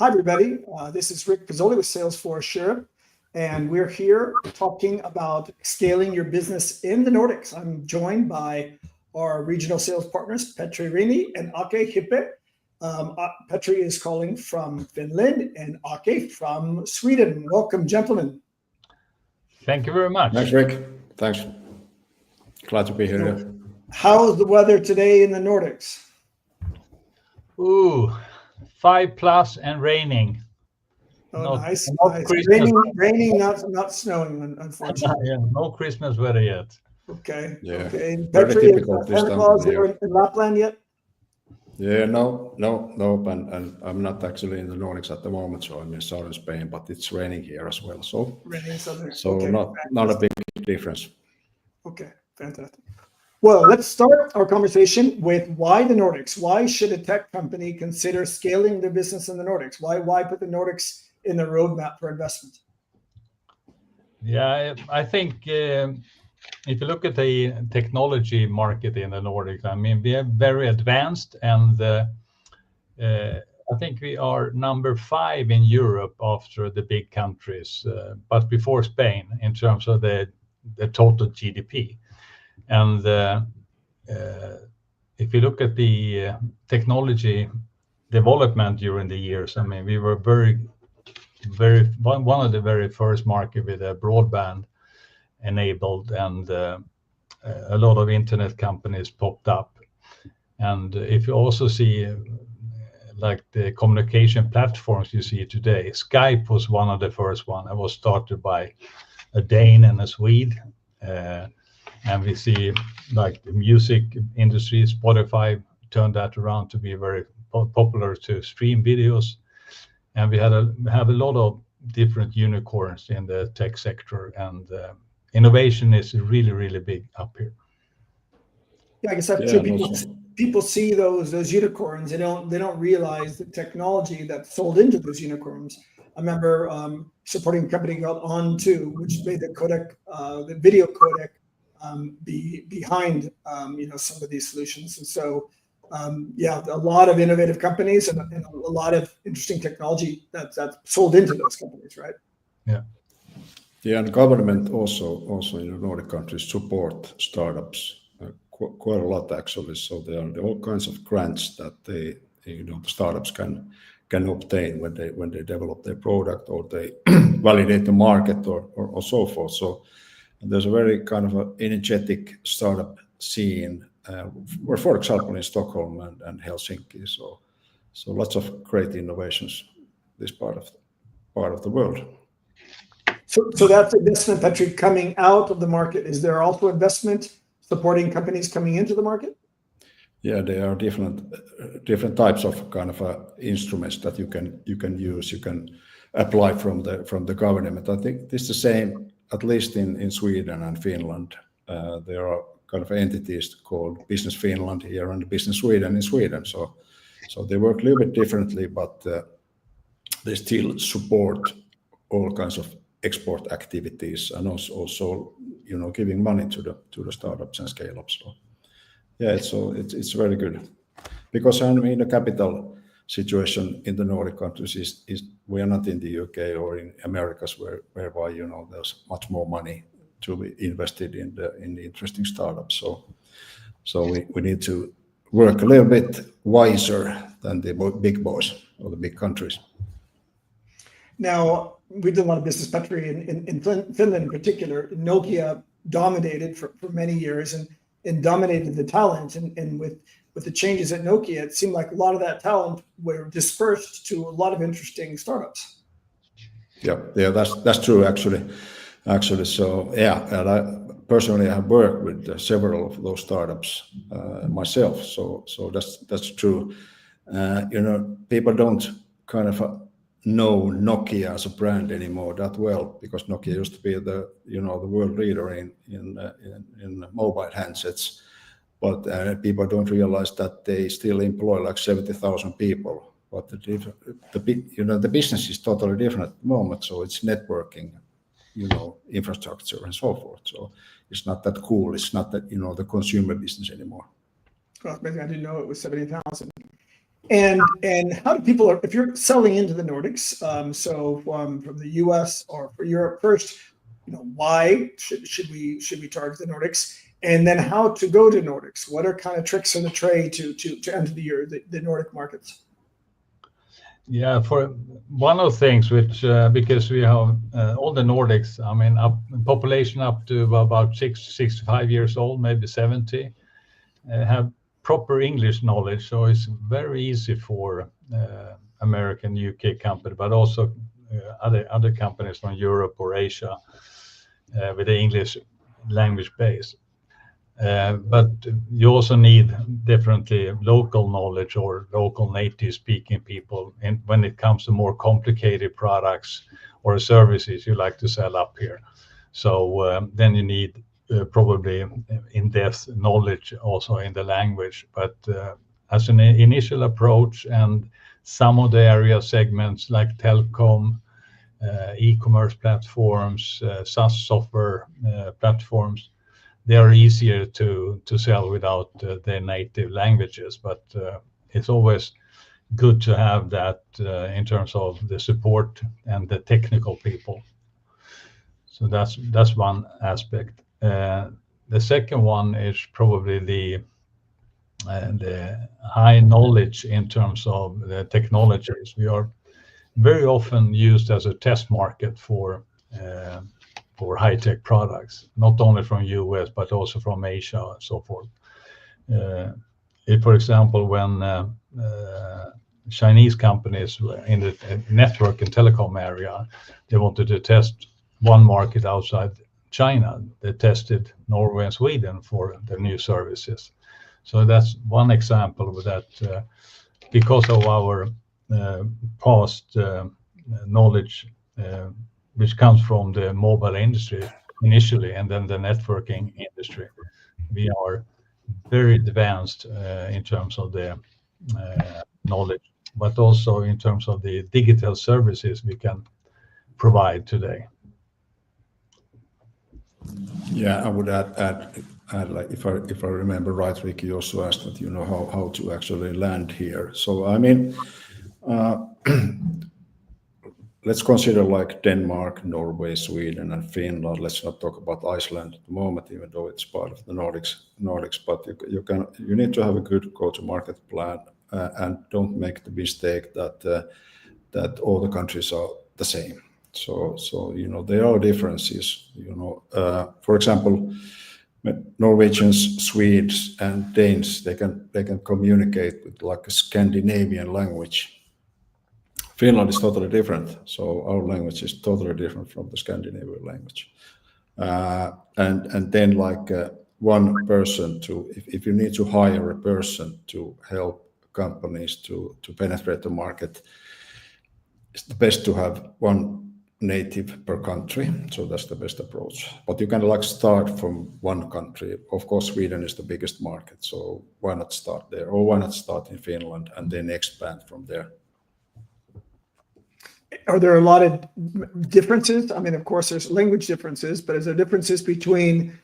Hi, everybody. This is Rick Pizzoli with Salesforce Europe, and we're here talking about scaling your business in the Nordics. I'm joined by our regional sales partners, Petri Rini and Ake Hippe. Petri is calling from Finland and Ake from Sweden. Welcome, gentlemen. Thank you very much. Thanks, Rick. Thanks. Glad to be here. How's the weather today in the Nordics? Ooh, 5+ and raining. Oh, nice. Christmas. Raining, not snowing, unfortunately. Yeah, no Christmas weather yet. Okay. Yeah. Okay. And Very Petri, typical is this Santa time Claus of the there year. in Lapland yet? Yeah, no, and I'm not actually in the Nordics at the moment, so I'm in southern Spain, but it's raining here as well. So, Raining southern. so Okay, not a big difference. Okay, fantastic. Well, let's start our conversation with why the Nordics. Why should a tech company consider scaling their business in the Nordics? Why put the Nordics in the roadmap for investment? Yeah, I think if you look at the technology market in the Nordics, I mean, we are very advanced, and I think we are number 5 in Europe after the big countries, but before Spain in terms of the total GDP. And if you look at the technology development during the years, I mean, we were one of the very first market with a broadband enabled, and a lot of internet companies popped up. And if you also see like the communication platforms you see today, Skype was one of the first one. It was started by a Dane and a Swede. And we see like the music industry, Spotify turned that around to be very popular to stream videos. And we have a lot of different unicorns in the tech sector, and innovation is really, really big up here. Yeah, I guess that's true. People see those unicorns. They don't realize the technology that's sold into those unicorns. I remember supporting a company called On2, which made the codec, the video codec, behind some of these solutions. And so a lot of innovative companies and a lot of interesting technology that's sold into those companies, right? Yeah, and government also in the Nordic countries support startups quite a lot actually. So there are all kinds of grants that the startups can obtain when they develop their product or they validate the market or so forth. So there's a very kind of an energetic startup scene, where, for example, in Stockholm and Helsinki. So lots of great innovations this part of the world. So that's investment, Patrick, coming out of the market. Is there also investment supporting companies coming into the market? Yeah, there are different types of kind of instruments that you can use. You can apply from the government. I think this is the same, at least in Sweden and Finland. There are kind of entities called Business Finland here and Business Sweden in Sweden. So they work a little bit differently, but they still support all kinds of export activities and also giving money to the startups and scale-ups. So yeah, it's very good, because I mean the capital situation in the Nordic countries is we are not in the UK or in Americas whereby there's much more money to be invested in the interesting startups. So we need to work a little bit wiser than the big boys or the big countries. Now, we did a lot of business, Petri, in Finland in particular. Nokia dominated for many years and dominated the talent. And with the changes at Nokia, it seemed like a lot of that talent were dispersed to a lot of interesting startups. Yeah, that's true actually. So yeah, and I personally have worked with several of those startups myself. So that's true. People don't kind of know Nokia as a brand anymore that well, because Nokia used to be the world leader in mobile handsets, but people don't realize that they still employ like 70,000 people. But the business is totally different at the moment. So it's networking, infrastructure and so forth. So it's not that cool. It's not that the consumer business anymore. Well, maybe I didn't know it was 70,000. And how do people, if you're selling into the Nordics, so from the US or for Europe first, why should we target the Nordics? And then how to go to Nordics? What are kind of tricks in the trade to enter the Nordic markets? Yeah, for one of the things which because we have all the Nordics, I mean, population up to about 65 years old, maybe 70, have proper English knowledge, so it's very easy for American, UK company, but also other companies from Europe or Asia with the English language base. But you also need definitely local knowledge or local native speaking people when it comes to more complicated products or services you like to sell up here. So then you need probably in-depth knowledge also in the language. But as an initial approach, and some of the area segments like telecom, e-commerce platforms, SaaS software platforms, they are easier to sell without their native languages, but it's always good to have that in terms of the support and the technical people. So that's one aspect. The second one is probably the high knowledge in terms of the technologies. We are very often used as a test market for high-tech products, not only from US, but also from Asia and so forth. If, for example, when Chinese companies in the network and telecom area, they wanted to test one market outside China, they tested Norway and Sweden for the new services. So that's one example of that because of our past knowledge which comes from the mobile industry initially, and then the networking industry. We are very advanced in terms of the knowledge, but also in terms of the digital services we can provide today. Yeah, I would add like if I remember right, Ricky, you also asked that how to actually land here. So I mean, let's consider like Denmark, Norway, Sweden, and Finland. Let's not talk about Iceland at the moment, even though it's part of the Nordics. But you need to have a good go-to-market plan, and don't make the mistake that all the countries are the same. So there are differences. For example, Norwegians, Swedes, and Danes, they can communicate with like a Scandinavian language. Finland is totally different, so our language is totally different from the Scandinavian language. And then like one person if you need to hire a person to help companies to penetrate the market, it's the best to have one native per country, so that's the best approach. But you can like start from one country. Of course, Sweden is the biggest market, so why not start there, or why not start in Finland and then expand from there? Are there a lot of differences? I mean, of course, there's language differences, but is there differences between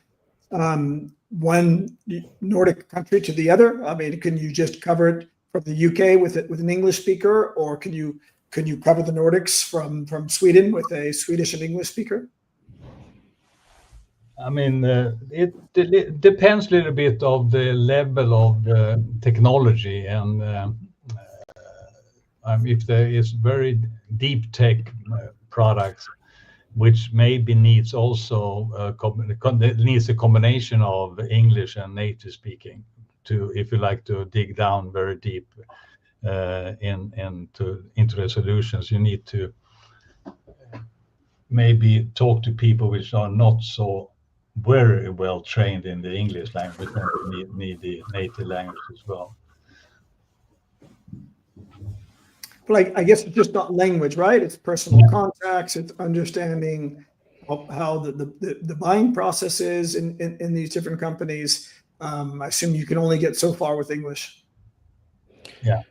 one Nordic country to the other? I mean, can you just cover it from the UK with an English speaker, or can you cover the Nordics from Sweden with a Swedish and English speaker? I mean, it depends a little bit of the level of the technology, and if there is very deep tech products, which maybe needs also needs a combination of English and native speaking if you like to dig down very deep into the solutions. You need to maybe talk to people which are not so very well trained in the English language, and need the native language as well. Like, I guess it's just not language, right? It's personal contacts. It's understanding how the buying process is in these different companies. I assume you can only get so far with English. Yeah.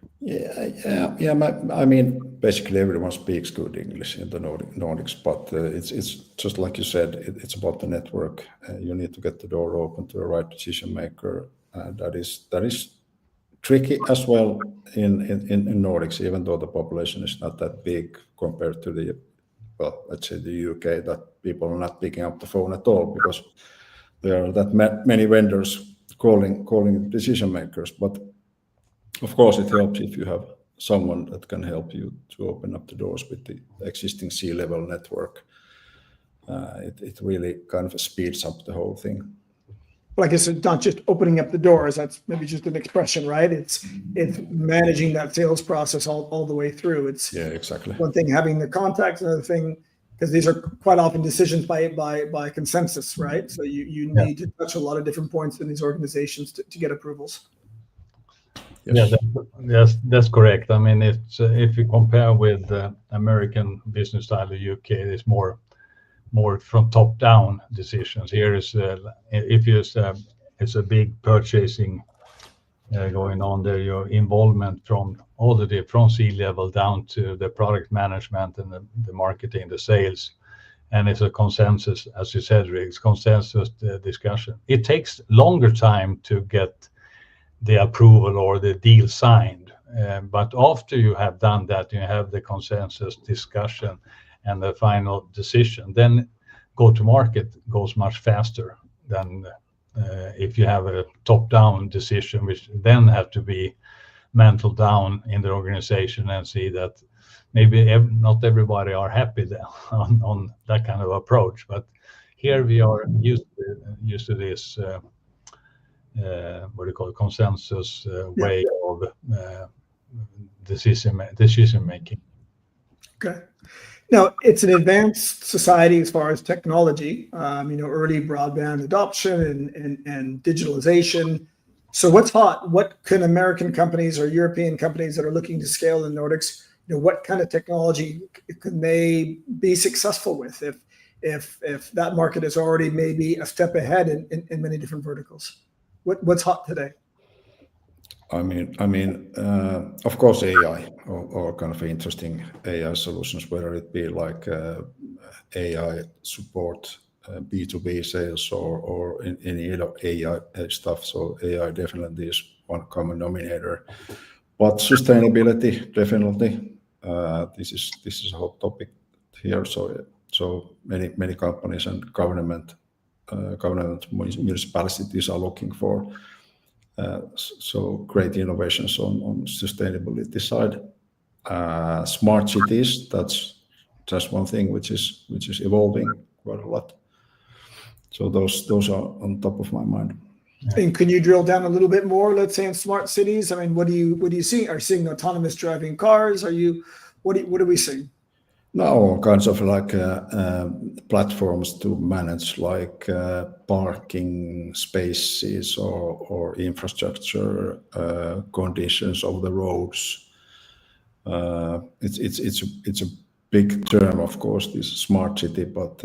I mean, basically everyone speaks good English in the Nordics, but it's just like you said, it's about the network. You need to get the door open to the right decision maker. That is tricky as well in Nordics, even though the population is not that big compared to the, well, let's say the UK, that people are not picking up the phone at all because there are that many vendors calling decision makers. But of course, it helps if you have someone that can help you to open up the doors with the existing C-level network. It really kind of speeds up the whole thing. Well, I guess it's not just opening up the doors. That's maybe just an expression, right? It's managing that sales process all the way through. It's exactly one thing having the contacts, another thing, because these are quite often decisions by consensus, right? So you need to touch a lot of different points in these organizations to get approvals. Yes. Yeah, that's correct. I mean, it's if you compare with the American business style, the UK, it's more from top down decisions. Here is if it's a big purchasing going on there, your involvement from from C-level down to the product management and the marketing, the sales, and it's a consensus, as you said, Rick, consensus discussion. It takes longer time to get the approval or the deal signed, but after you have done that, you have the consensus discussion and the final decision, then go to market goes much faster than if you have a top-down decision, which then have to be mantled down in the organization and see that maybe not everybody are happy on that kind of approach. But here we are used to this what do you call it, consensus way of decision making. Okay. Now, it's an advanced society as far as technology, early broadband adoption and digitalization. So what's hot? What can American companies or European companies that are looking to scale in Nordics, what kind of technology can they be successful with if that market is already maybe a step ahead in many different verticals? What's hot today? I mean, of course, AI or kind of interesting AI solutions, whether it be like AI support, B2B sales, or in any other AI stuff. So AI definitely is one common denominator. But sustainability, definitely, this is a hot topic here. So many companies and government municipalities are looking for. So great innovations on sustainability side. Smart cities, that's just one thing which is evolving quite a lot. So those are on top of my mind. And can you drill down a little bit more, let's say in smart cities? I mean, what do you see? Are you seeing autonomous driving cars? What are we seeing? No, all kinds of like platforms to manage like parking spaces or infrastructure conditions of the roads. It's a big term, of course, this smart city, but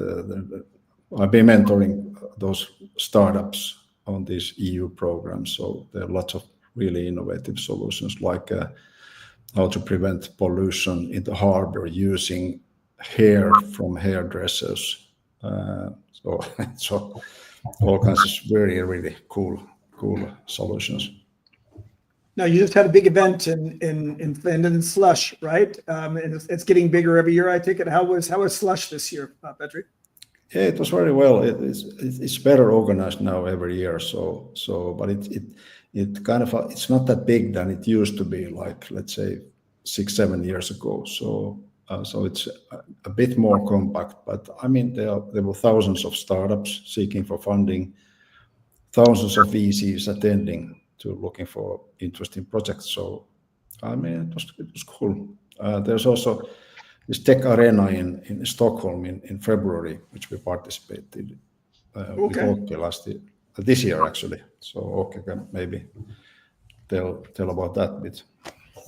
I've been mentoring those startups on these EU programs. So there are lots of really innovative solutions like how to prevent pollution in the harbor using hair from hairdressers. So all kinds of really cool solutions. Now, you just had a big event in Finland, Slush, right? And it's getting bigger every year, I take it. How was Slush this year, Petri? Yeah, it was very well. It's better organized now every year. But it kind of it's not that big than it used to be, like let's say 6-7 years ago. So it's a bit more compact. But I mean, there were thousands of startups seeking for funding, thousands of VCs attending to looking for interesting projects. So I mean, it was cool. There's also this tech arena in Stockholm in February, which we participated with Åke this year actually. So Åke can maybe tell about that bit.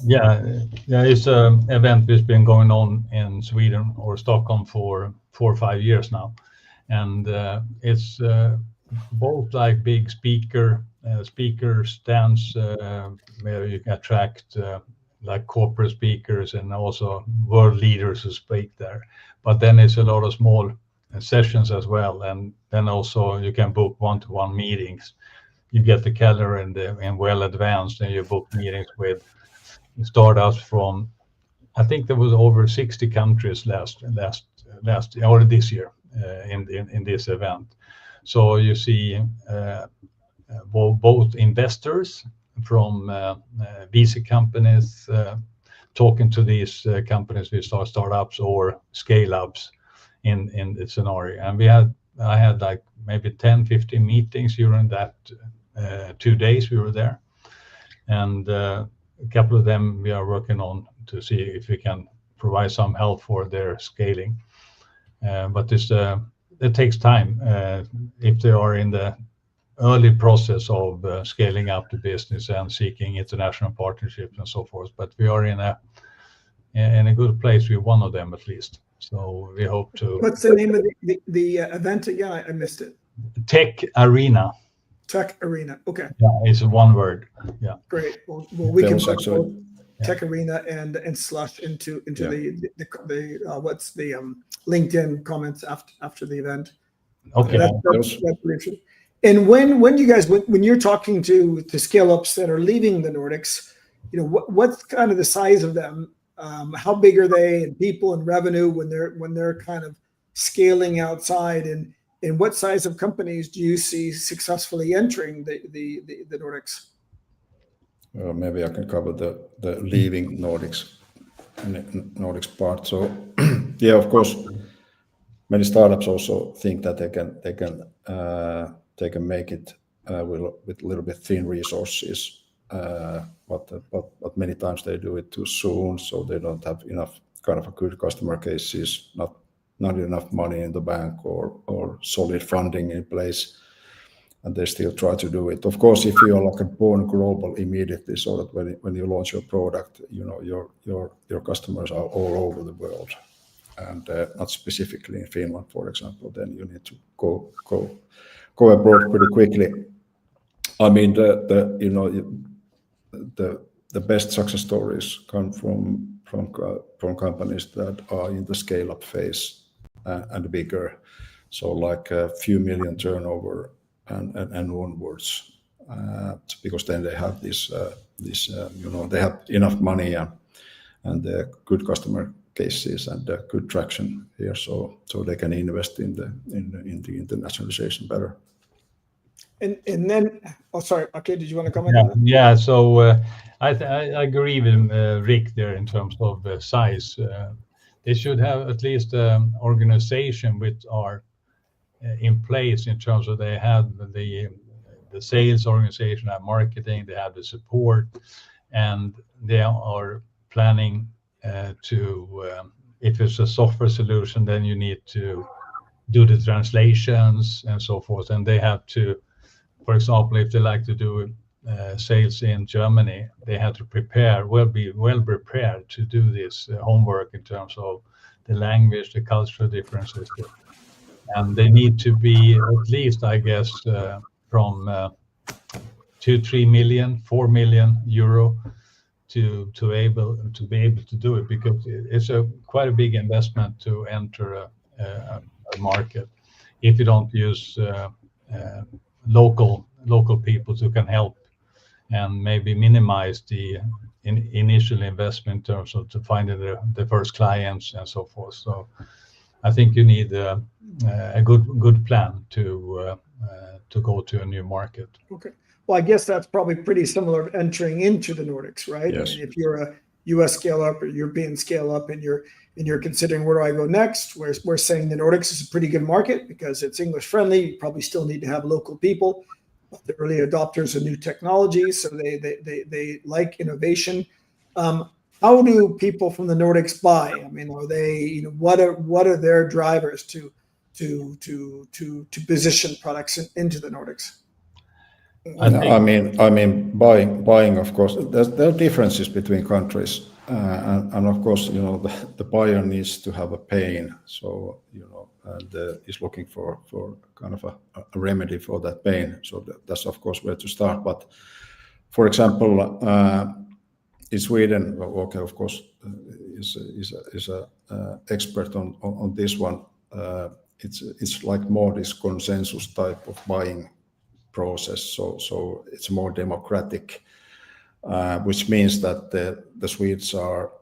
Yeah, it's an event that's been going on in Sweden or Stockholm for 4 or 5 years now, and it's both like big speaker stands where you can attract like corporate speakers and also world leaders who speak there. But then it's a lot of small sessions as well, and then also you can book one-to-one meetings you get the calendar in well advanced, and you book meetings with startups from, I think there was over 60 countries last or this year in this event. So you see both investors from VC companies talking to these companies with startups or scale-ups in the scenario. And I had like maybe 10-15 meetings during that 2 days we were there. And a couple of them we are working on to see if we can provide some help for their scaling. But it takes time if they are in the early process of scaling up the business and seeking international partnerships and so forth. But we are in a good place with one of them at least. So we hope to. What's the name of the event again? I missed it. Tech Arena. Tech Arena. Okay. Yeah, it's one word. Yeah. Great. Well, we can put actually, Tech Arena and Slush into the what's the LinkedIn comments after the event. Okay. That's interesting. And when you guys when you're talking to scale ups that are leaving the Nordics, you know what's kind of the size of them? How big are they in people and revenue when they're kind of scaling outside, and what size of companies do you see successfully entering the Nordics? Maybe I can cover the leaving Nordics part. So yeah, of course, many startups also think that they can make it with a little bit thin resources. But many times they do it too soon, so they don't have enough kind of a good customer cases, not enough money in the bank or solid funding in place, and they still try to do it. Of course, if you are like a born global immediately, so that when you launch your product, you know your customers are all over the world, and not specifically in Finland, for example, then you need to go abroad pretty quickly. I mean, the best success stories come from companies that are in the scale-up phase and bigger, so like a few million turnover and onwards, because then they have this they have enough money and good customer cases and good traction here, so they can invest in the internationalization better. And then, oh, sorry. Okay, did you want to comment on that? Yeah. So I agree with Rick there in terms of size. They should have at least an organization which are in place in terms of they have the sales organization, have marketing, they have the support, and they are planning to. If it's a software solution, then you need to do the translations and so forth, and they have to. For example, if they like to do sales in Germany, they have to be well prepared to do this homework in terms of the language, the cultural differences, and they need to be at least, I guess, from 2-3 million, 4 million euro to be able to do it, because it's quite a big investment to enter a market if you don't use local people who can help and maybe minimize the initial investment in terms of to find the first clients and so forth. So I think you need a good plan to go to a new market. Okay. Well, I guess that's probably pretty similar to entering into the Nordics, right? Yes. I mean, if you're a US scale up or European scale up and you're considering where do I go next, we're saying the Nordics is a pretty good market because it's English friendly. You probably still need to have local people, but the early adopters of new technologies, so they like innovation. How do people from the Nordics buy? I mean, are they, what are their drivers to position products into the Nordics? I mean, buying. Of course, there are differences between countries, and of course, the buyer needs to have a pain. So and is looking for kind of a remedy for that pain. So that's of course where to start. But for example, in Sweden, okay, of course, is a expert on this one. It's like more this consensus type of buying process. So it's more democratic, which means that the Swedes are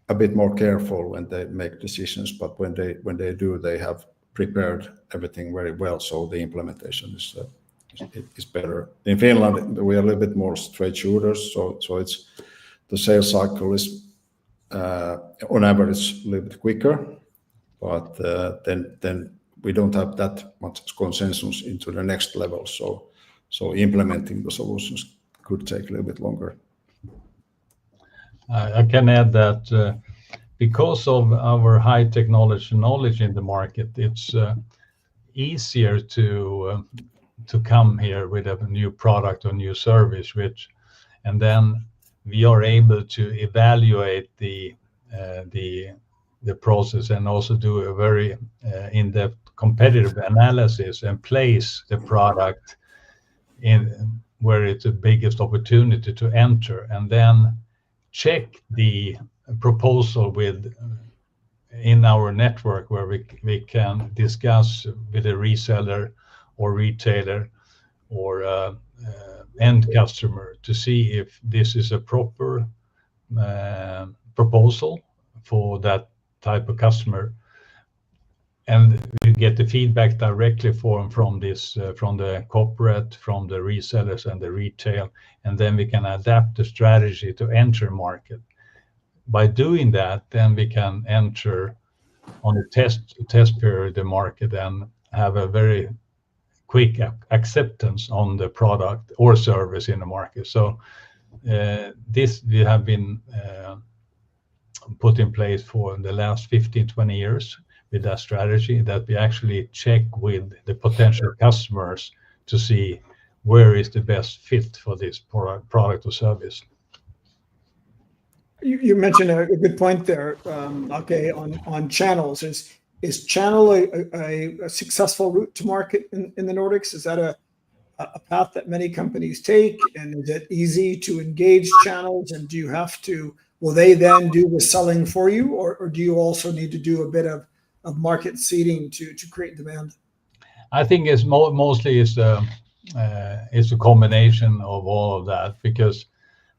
a bit more careful when they make decisions, but when they do, they have prepared everything very well. So the implementation is better. In Finland, we are a little bit more straight shooters. So it's the sales cycle is on average a little bit quicker, but then we don't have that much consensus into the next level. So implementing the solutions could take a little bit longer. I can add that because of our high technology knowledge in the market, it's easier to come here with a new product or new service, and then we are able to evaluate the process and also do a very in-depth competitive analysis and place the product in where it's the biggest opportunity to enter, and then check the proposal in our network where we can discuss with a reseller or retailer or end customer to see if this is a proper proposal for that type of customer, and we get the feedback directly from the corporate, from the resellers and the retail, and then we can adapt the strategy to enter market. By doing that, then we can enter on a test period the market and have a very quick acceptance on the product or service in the market. So this we have been put in place for the last 15-20 years with that strategy, that we actually check with the potential customers to see where is the best fit for this product or service. You mentioned a good point there. Okay, on channels, is channel a successful route to market in the Nordics? Is that a path that many companies take, and is it easy to engage channels? And will they then do the selling for you, or do you also need to do a bit of market seeding to create demand? I think it's mostly it's a combination of all of that, because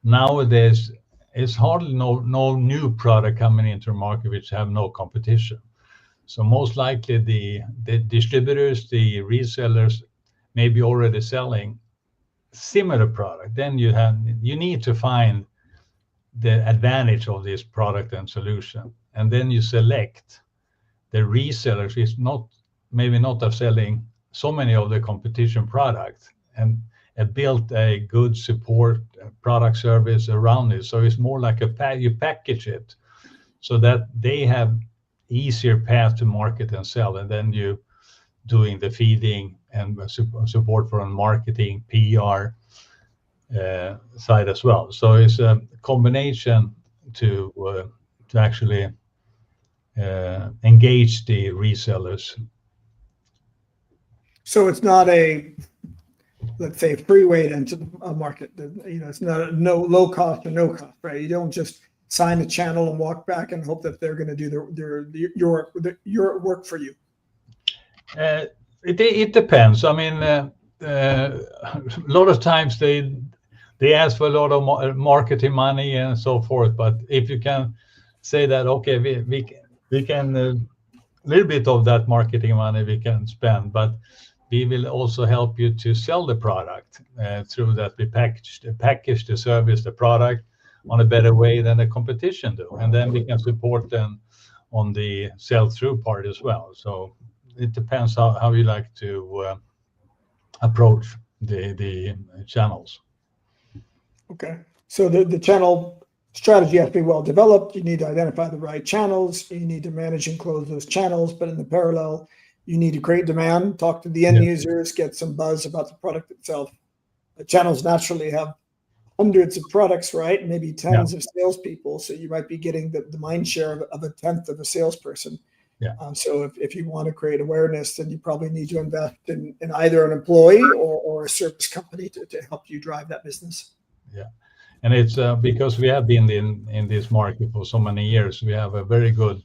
nowadays it's hardly no new product coming into the market which have no competition. So most likely the distributors, the resellers may be already selling similar product. Then you need to find the advantage of this product and solution, and then you select the resellers is maybe not selling so many of the competition products, and built a good support product service around it. So it's more like you package it so that they have easier path to market and sell, and then you doing the feeding and support for marketing, PR side as well. So it's a combination to actually engage the resellers. So it's not let's say, free way into a market. It's not low cost or no cost, right? You don't just sign a channel and walk back and hope that they're going to do your work for you. It depends. I mean, a lot of times they ask for a lot of marketing money and so forth. But if you can say that, okay, we can a little bit of that marketing money we can spend, but we will also help you to sell the product through that we package the service, the product on a better way than the competition do, and then we can support them on the sell-through part as well. So it depends how you like to approach the channels. Okay, so the channel strategy has to be well developed. You need to identify the right channels. You need to manage and close those channels, but in the parallel, you need to create demand, talk to the end users, get some buzz about the product itself. The channels naturally have hundreds of products, right? Maybe tens of salespeople. So you might be getting the mind share of a tenth of a salesperson. Yeah. So if you want to create awareness, then you probably need to invest in either an employee or a service company to help you drive that business. Yeah. And it's because we have been in this market for so many years, we have a very good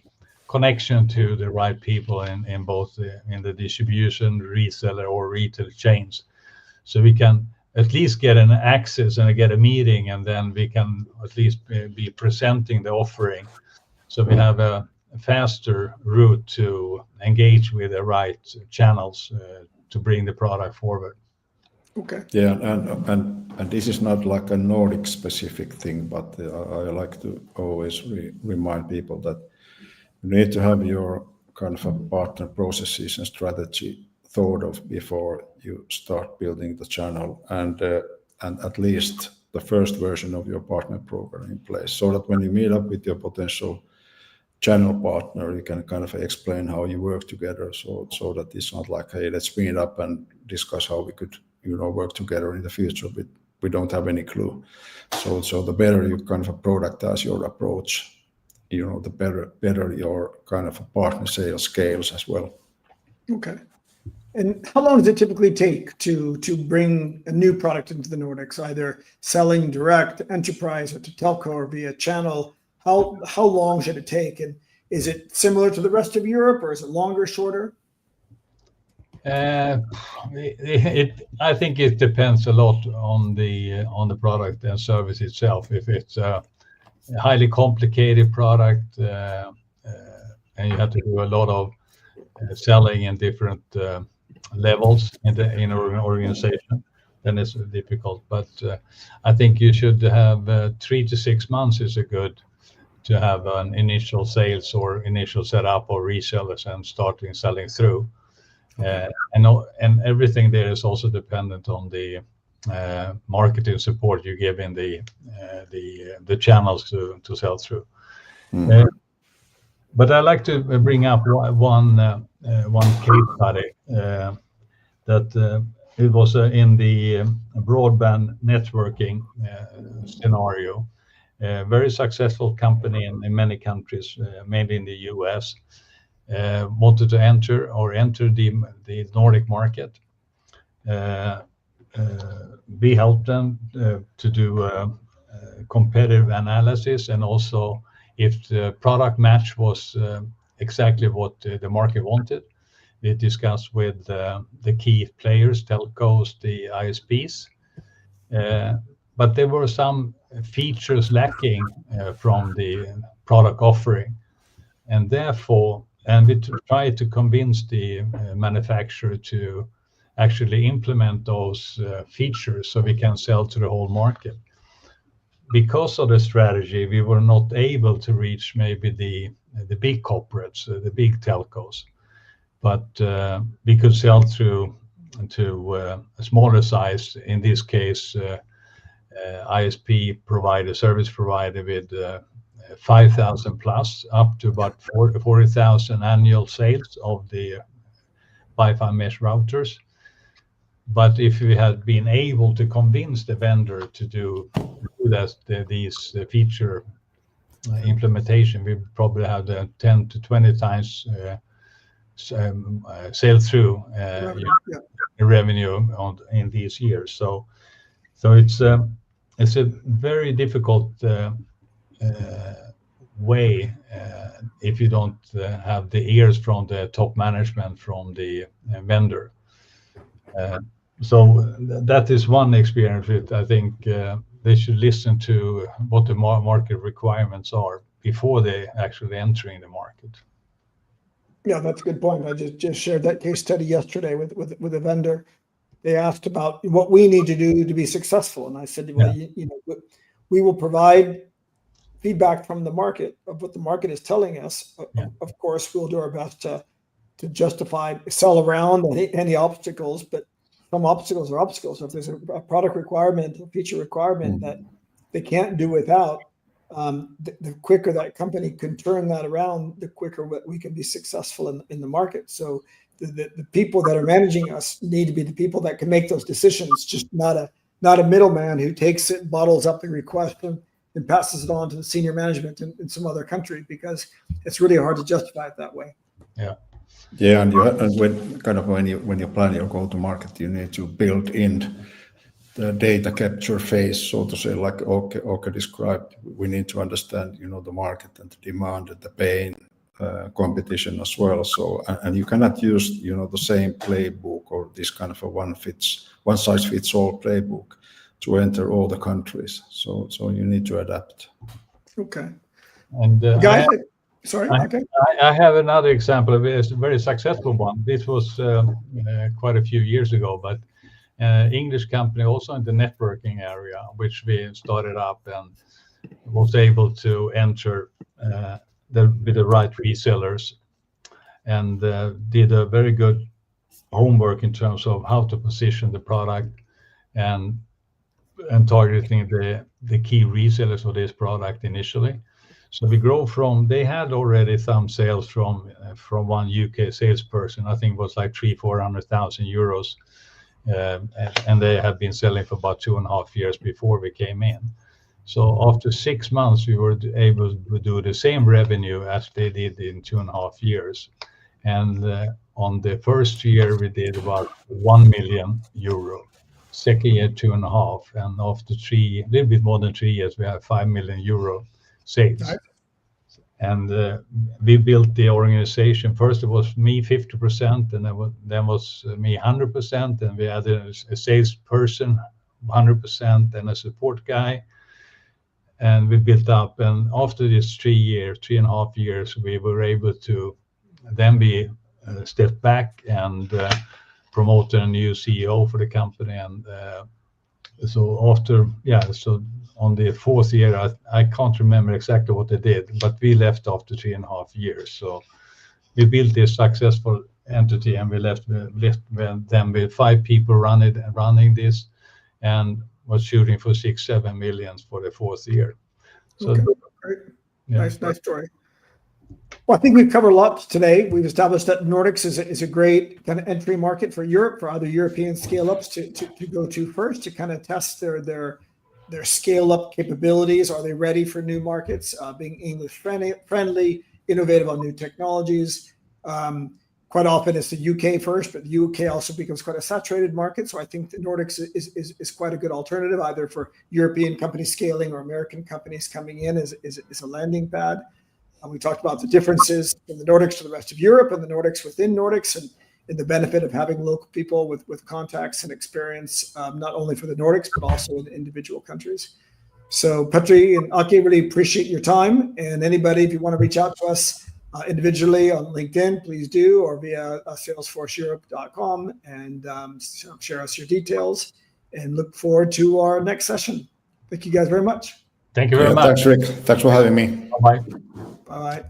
connection to the right people in both in the distribution, reseller or retail chains. so we can at least get an access and get a meeting, and then we can at least be presenting the offering. So we have a faster route to engage with the right channels to bring the product forward. Okay. Yeah, and this is not like a Nordic specific thing, but I like to always remind people that you need to have your kind of a partner processes and strategy thought of before you start building the channel, and at least the first version of your partner program in place, so that when you meet up with your potential channel partner, you can kind of explain how you work together, so that it's not like, hey, let's meet up and discuss how we could work together in the future, but we don't have any clue. So the better you kind of productize your approach, the better your kind of a partner sales scales as well. Okay. And how long does it typically take to bring a new product into the Nordics, either selling direct enterprise or to telco or via channel? How long should it take? And is it similar to the rest of Europe, or is it longer, shorter? I think it depends a lot on the product and service itself. If it's a highly complicated product and you have to do a lot of selling in different levels in an organization, then it's difficult. But I think you should have 3 to 6 months is a good to have an initial sales or initial setup or resellers and starting selling through. And everything there is also dependent on the marketing support you give in the channels to sell through. But I like to bring up one case study that it was in the broadband networking scenario. A very successful company in many countries, mainly in the US, wanted to enter the Nordic market. We helped them to do competitive analysis, and also if the product match was exactly what the market wanted. We discussed with the key players, telcos, the ISPs, but there were some features lacking from the product offering, and therefore, we tried to convince the manufacturer to actually implement those features so we can sell to the whole market. Because of the strategy, we were not able to reach maybe the big corporates, the big telcos, but we could sell to a smaller size, in this case, ISP provider, service provider with 5,000 plus up to about 40,000 annual sales of the Wi-Fi mesh routers. But if we had been able to convince the vendor to do these feature implementation, we probably have the 10 to 20 times sale through revenue in these years. So it's a very difficult way if you don't have the ears from the top management from the vendor. So that is one experience with, I think they should listen to what the market requirements are before they actually entering the market. Yeah, that's a good point. I just shared that case study yesterday with a vendor. They asked about what we need to do to be successful, and I said, well, we will provide feedback from the market of what the market is telling us. Of course, we'll do our best to justify, sell around any obstacles, but some obstacles are obstacles. So if there's a product requirement, a feature requirement that they can't do without, the quicker that company can turn that around, the quicker we can be successful in the market. So the people that are managing us need to be the people that can make those decisions, just not a middleman who takes it, bottles up the request, and passes it on to the senior management in some other country, because it's really hard to justify it that way. Yeah, and when you plan your go-to-market, you need to build in the data capture phase, so to say, like Åke described. We need to understand, the market and the demand and the pain, competition as well. So, and you cannot use, the same playbook or this kind of a one size fits all playbook to enter all the countries. So you need to adapt. Okay. And Guys, sorry. Okay. I have another example of a very successful one. This was quite a few years ago, but English company also in the networking area, which we started up and was able to enter with the right resellers, and did a very good homework in terms of how to position the product and targeting the key resellers of this product initially. So we grow from, they had already some sales from one UK salesperson. I think it was like 300,000-400,000 euros. And they have been selling for about 2.5 years before we came in. So after 6 months, we were able to do the same revenue as they did in 2.5 years. And on the first year, we did about 1 million euro. Second year, 2.5. And after a little bit more than 3 years, we have 5 million euro sales. Right. And we built the organization. First, it was me 50%, and then was me 100%, and we had a salesperson 100% and a support guy. And we built up. And after this 3.5 years, we were able to then be step back and promote a new CEO for the company. And so after, so on the 4th year, I can't remember exactly what they did, but we left after 3.5 years. So we built this successful entity, and we left them with 5 people running this, and was shooting for 6-7 million for the 4th year. So okay, great. Yeah. Nice story. Well, I think we've covered a lot today. We've established that Nordics is a great kind of entry market for Europe, for other European scale-ups to go to first, to kind of test their scale-up capabilities. Are they ready for new markets? Being English friendly, innovative on new technologies. Quite often it's the UK first, but the UK also becomes quite a saturated market. So I think the Nordics is quite a good alternative, either for European companies scaling or American companies coming in as a landing pad. We talked about the differences in the Nordics to the rest of Europe, and the Nordics within Nordics, and the benefit of having local people with contacts and experience, not only for the Nordics, but also in individual countries. So Petri and Aki, really appreciate your time. And anybody, if you want to reach out to us individually on LinkedIn, please do, or via salesforceeurope.com, and share us your details, and look forward to our next session. Thank you guys very much. Thank you very much. Thanks, Rick. Thanks for having me. Bye-bye. Bye.